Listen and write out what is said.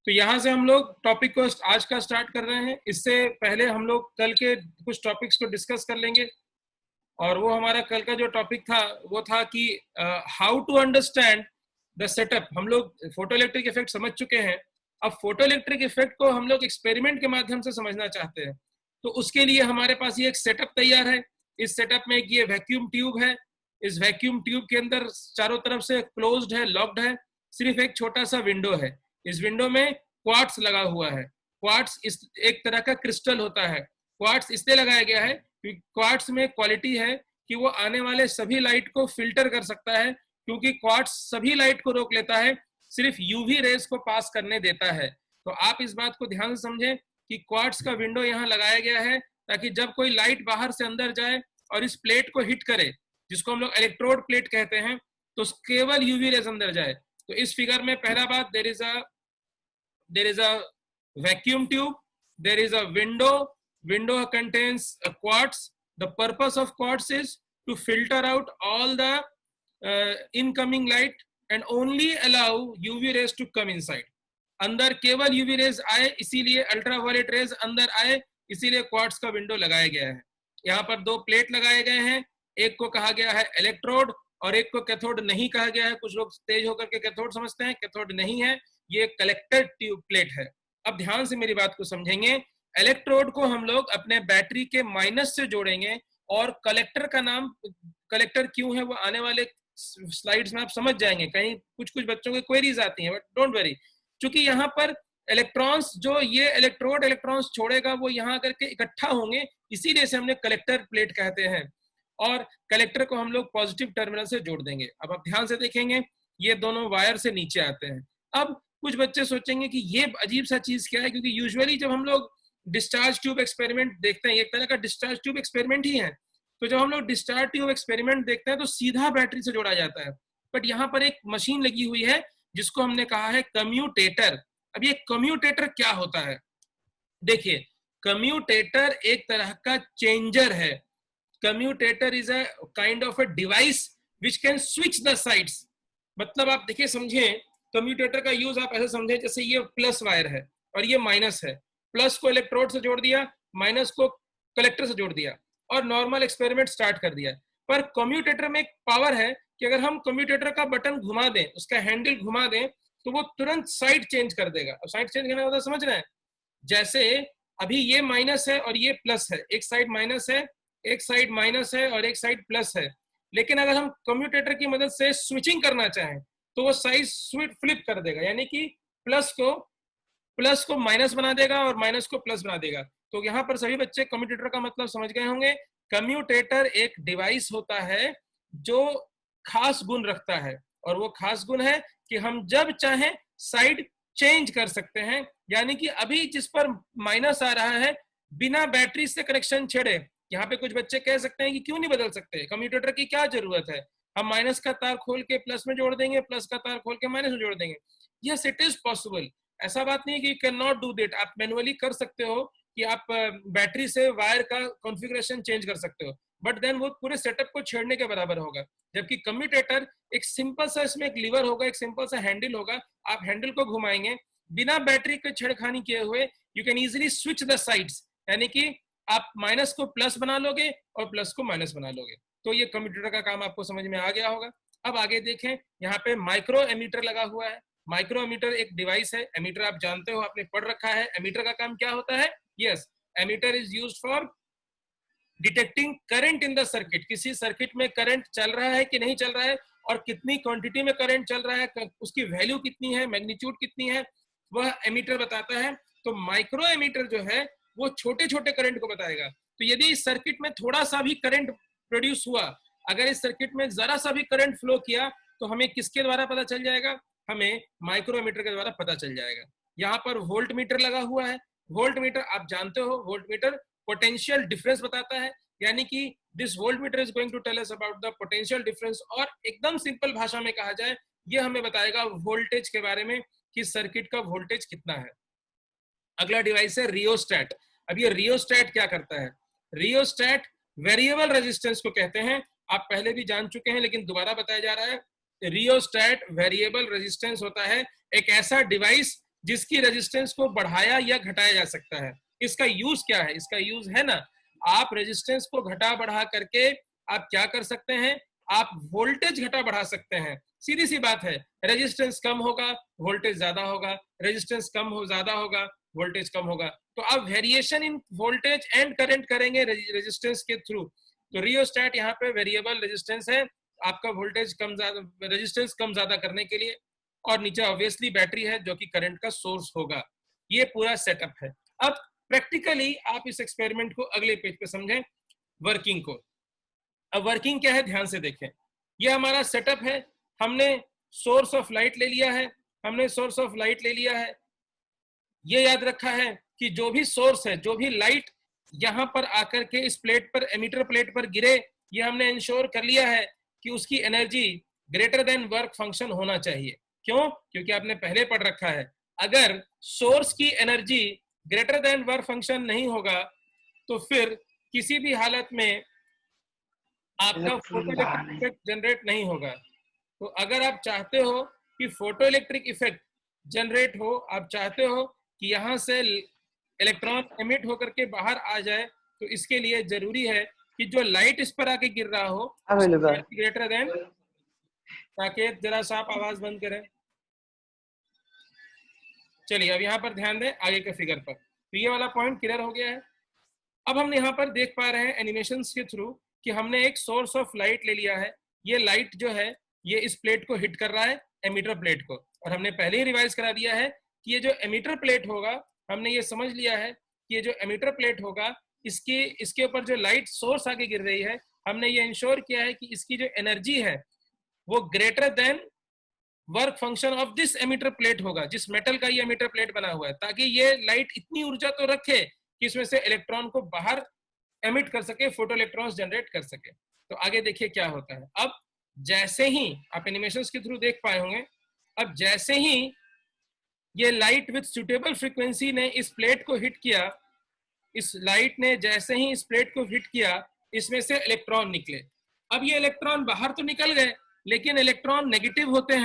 तो यहाँ से हम लोग टॉपिक को आज का स्टार्ट कर रहे हैं। इससे पहले हम लोग कल के कुछ टॉपिक्स को डिस्कस कर लेंगे, और वो हमारा कल का जो टॉपिक था वो था कि how to understand the setup. हम लोग फोटो इलेक्ट्रिक इफेक्ट समझ चुके हैं, अब फोटो इलेक्ट्रिक इफेक्ट को हम लोग एक्सपेरिमेंट के माध्यम से समझना चाहते हैं। तो उसके लिए हमारे पास ये एक सेटअप तैयार है। इस सेटअप में एक ये वैक्यूम ट्यूब है। इस वैक्यूम ट्यूब के अंदर चारों तरफ से क्लोज्ड है, लॉक्ड है, सिर्फ एक छोटा सा विंडो है। इस विंडो में क्वार्ट्स लगा हुआ है। क्वार्ट्स इस एक तरह का क्रिस्टल होता है। क्वार्ट्स इसलिए लगाया गया है क्योंकि क्वार्ट्स में क्वालिटी है कि वो आने वाले सभी लाइट को फिल्टर कर सकता है, क्योंकि क्वार्ट्स सभी लाइट को रोक लेता है, सिर्फ यूवी रेज को पास करने देता है। तो आप इस बात को ध्यान से समझें कि क्वार्ट्स का विंडो यहाँ लगाया गया है ताकि जब कोई लाइट बाहर से अंदर जाए और इस प्लेट को हिट करे, जिसको हम लोग इलेक्ट्रोड प्लेट कहते हैं, तो केवल यूवी रेज अंदर जाए। तो इस फिगर में पहला बात, there is a vacuum tube, there is a window contains a quartz. The purpose of quartz is to filter out all the incoming light and only allow UV rays to come inside. अंदर केवल UV rays आए, इसीलिए ultraviolet rays अंदर आए, इसीलिए quartz का window लगाया गया है। यहाँ पर दो प्लेट लगाए गए हैं, एक को कहा गया है इलेक्ट्रोड और एक को कैथोड नहीं कहा गया है। कुछ लोग तेज होकर के कैथोड समझते हैं, कैथोड नहीं है, ये कलेक्टर ट्यूब प्लेट है। अब ध्यान से मेरी बात को समझेंगे। इलेक्ट्रोड को हम लोग अपने बैटरी के माइनस से जोड़ेंगे, और कलेक्टर का नाम, कलेक्टर क्यों है वो आने वाले स्लाइड्स में आप समझ जाएंगे। कहीं कुछ बच्चों के क्वेरीज आती हैं, बट डोंट वरी, क्योंकि यहाँ पर इलेक्ट्रॉन्स जो ये इलेक्ट्रॉन्स छोड़ेगा वो यहाँ करके इकट्ठा होंगे, इसीलिए से हमने कलेक्टर प्लेट कहते हैं। और कलेक्टर को हम लोग पॉजिटिव टर्मिनल से जोड़ देंगे। अब आप ध्यान से देखेंगे, ये दोनों वायर से नीचे आते हैं। अब कुछ बच्चे सोचेंगे कि ये अजीब सा चीज क्या है, क्योंकि यूजुअली जब हम लोग डिस्चार्ज ट्यूब एक्सपेरिमेंट देखते हैं, एक तरह का डिस्चार्ज ट्यूब एक्सपेरिमेंट ही है, तो जब हम लोग डिस्चार्ज ट्यूब एक्सपेरिमेंट देखते हैं तो सीधा बैटरी से जोड़ा जाता है। बट यहाँ पर एक मशीन लगी हुई है जिसको हमने कहा है कम्यूटेटर। अब ये कम्यूटेटर क्या होता है? देखिए, कम्यूटेटर एक तरह का चेंजर है। Commutator is a kind of a device which can switch the sides. मतलब आप देखिए, समझिए, कम्यूटेटर का यूज आप ऐसे समझे जैसे ये प्लस वायर है और ये माइनस है। प्लस को इलेक्ट्रोड से जोड़ दिया, माइनस को कलेक्टर से जोड़ दिया, और नॉर्मल एक्सपेरिमेंट स्टार्ट कर दिया। पर कम्यूटेटर में एक पावर है कि अगर हम कम्यूटेटर का बटन घुमा दें, उसका हैंडल घुमा दें, तो वो तुरंत साइड चेंज कर देगा। और साइड चेंज करने का मतलब समझ रहे हैं? जैसे अभी ये माइनस है और ये प्लस है, एक साइड माइनस है, एक साइड माइनस है और एक साइड प्लस है। लेकिन अगर हम कम्यूटेटर की मदद से स्विचिंग करना चाहें तो वो साइड फ्लिप कर देगा, यानी कि प्लस को माइनस बना देगा और माइनस को प्लस बना देगा। तो यहाँ पर सभी बच्चे कम्यूटेटर का मतलब समझ गए होंगे। कम्यूटेटर एक डिवाइस होता है जो खास गुण रखता है, और वो खास गुण है कि हम जब चाहें साइड चेंज कर सकते हैं। यानी कि अभी जिस पर माइनस आ रहा है, बिना बैटरी से कनेक्शन छेड़े, यहाँ पे कुछ बच्चे कह सकते हैं कि क्यों नहीं बदल सकते, कम्यूटेटर की क्या जरूरत है, हम माइनस का तार खोल के प्लस में जोड़ देंगे, प्लस का तार खोल के माइनस में जोड़ देंगे। Yes, it is possible. ऐसा बात नहीं है कि you can not do that. आप मैनुअली कर सकते हो कि आप बैटरी से वायर का कॉन्फ़िगरेशन चेंज कर सकते हो, बट देन वो पूरे सेटअप को छेड़ने के बराबर होगा। जबकि कम्यूटेटर एक सिंपल सा, इसमें एक लीवर होगा, एक सिंपल सा हैंडल होगा, आप हैंडल को घुमाएंगे, बिना बैटरी के छेड़खानी किए हुए you can easily switch the sides, यानी कि आप माइनस को प्लस बना लोगे और प्लस को माइनस बना लोगे। तो ये कम्यूटेटर का काम आपको समझ में आ गया होगा। अब आगे देखें, यहाँ पे माइक्रो एमीटर लगा हुआ है। माइक्रो एमीटर एक डिवाइस है। एमीटर आप जानते हो, आपने पढ़ रखा है। एमीटर का काम क्या होता है? Yes, ammeter is used for detecting current in the circuit. किसी सर्किट में करंट चल रहा है कि नहीं चल रहा है, और कितनी क्वांटिटी में करंट चल रहा है, उसकी वैल्यू कितनी है, मैग्नीट्यूड कितनी है, वह एमीटर बताता है। तो माइक्रो एमीटर जो है वो छोटे छोटे करंट को बताएगा। तो यदि इस सर्किट में थोड़ा सा भी करंट प्रोड्यूस हुआ, अगर इस सर्किट में जरा सा भी करंट फ्लो किया, तो हमें किसके द्वारा पता चल जाएगा? हमें माइक्रोमीटर के द्वारा पता चल जाएगा। यहाँ पर वोल्ट मीटर लगा हुआ है। वोल्ट मीटर आप जानते हो, वोल्ट मीटर पोटेंशियल डिफरेंस बताता है, यानी कि this voltmeter is going to tell us about the potential difference. और एकदम सिंपल भाषा में कहा जाए, ये हमें बताएगा वोल्टेज के बारे में कि सर्किट का वोल्टेज कितना है। अगला डिवाइस है रियोस्टैट। अब ये रियोस्टैट क्या करता है? रियोस्टैट वेरिएबल रेजिस्टेंस को कहते हैं। आप पहले भी जान चुके हैं, लेकिन दोबारा बताया जा रहा है। रियोस्टैट वेरिएबल रेजिस्टेंस होता है, एक ऐसा डिवाइस जिसकी रेजिस्टेंस को बढ़ाया या घटाया जा सकता है। इसका यूज क्या है? इसका यूज है ना, आप रेजिस्टेंस को घटा बढ़ा करके आप क्या कर सकते हैं, आप वोल्टेज घटा बढ़ा सकते हैं। सीधी सी बात है, रेजिस्टेंस कम होगा वोल्टेज ज्यादा होगा, रेजिस्टेंस कम हो ज्यादा होगा वोल्टेज कम होगा। तो आप variation in voltage and current करेंगे रेजिस्टेंस के थ्रू। तो रियोस्टेट यहाँ पे वेरिएबल रेजिस्टेंस है, आपका वोल्टेज कम ज्यादा, रेजिस्टेंस कम ज्यादा करने के लिए, और नीचे ऑब्वियसली बैटरी है जो कि करंट का सोर्स होगा। ये पूरा सेटअप है। अब प्रैक्टिकली आप इस एक्सपेरिमेंट को अगले पेज पे समझें, वर्किंग को। अब वर्किंग क्या है ध्यान से देखें। ये हमारा सेटअप है, हमने सोर्स ऑफ लाइट ले लिया है, हमने सोर्स ऑफ लाइट ले लिया है। ये याद रखा है कि जो भी सोर्स है, जो भी लाइट यहां पर आकर के इस प्लेट पर, एमिटर प्लेट पर गिरे, ये हमने इंश्योर कर लिया है कि उसकी energy greater than work function होना चाहिए। क्यों? क्योंकि आपने पहले पढ़ रखा है, अगर सोर्स की energy greater than work function नहीं होगा तो फिर किसी भी हालत में आपका फोटो इलेक्ट्रिक इफेक्ट जनरेट नहीं होगा। तो अगर आप चाहते हो कि फोटो इलेक्ट्रिक इफेक्ट जनरेट हो, आप चाहते हो कि यहाँ से इलेक्ट्रॉन एमिट होकर के बाहर आ जाए, तो इसके लिए जरूरी है कि जो लाइट इस पर आके गिर रहा हो ग्रेटर देन, ताकि जरा सा आप आवाज बंद करें। चलिए अब यहाँ पर ध्यान दें आगे के फिगर पर। तो ये वाला पॉइंट क्लियर हो गया है। अब हम यहाँ पर देख पा रहे हैं एनिमेशंस के थ्रू कि हमने एक सोर्स ऑफ लाइट ले लिया है। ये लाइट जो है ये इस प्लेट को हिट कर रहा है, एमिटर प्लेट को, और हमने पहले ही रिवाइज करा दिया है कि ये जो एमिटर प्लेट होगा, हमने ये समझ लिया है कि ये जो एमिटर प्लेट होगा, इसके ऊपर जो लाइट सोर्स आगे गिर रही है, हमने ये इंश्योर किया है कि इसकी जो एनर्जी है वो greater than work function of this emitter plate होगा, जिस मेटल का ये एमिटर प्लेट बना हुआ है, ताकि ये लाइट इतनी ऊर्जा तो रखे कि इसमें से इलेक्ट्रॉन को बाहर एमिट कर सके, फोटो इलेक्ट्रॉन्स जनरेट कर सके। तो आगे देखिए क्या होता है। अब जैसे ही आप एनिमेशंस के थ्रू देख पाए होंगे, अब जैसे ही ये लाइट विथ सुटेबल फ्रीक्वेंसी ने इस प्लेट को हिट किया, इस लाइट ने जैसे ही इस प्लेट को हिट किया, इसमें से इलेक्ट्रॉन निकले। अब ये इलेक्ट्रॉन बाहर तो निकल गए, लेकिन इलेक्ट्रॉन नेगेटिव होते हैं।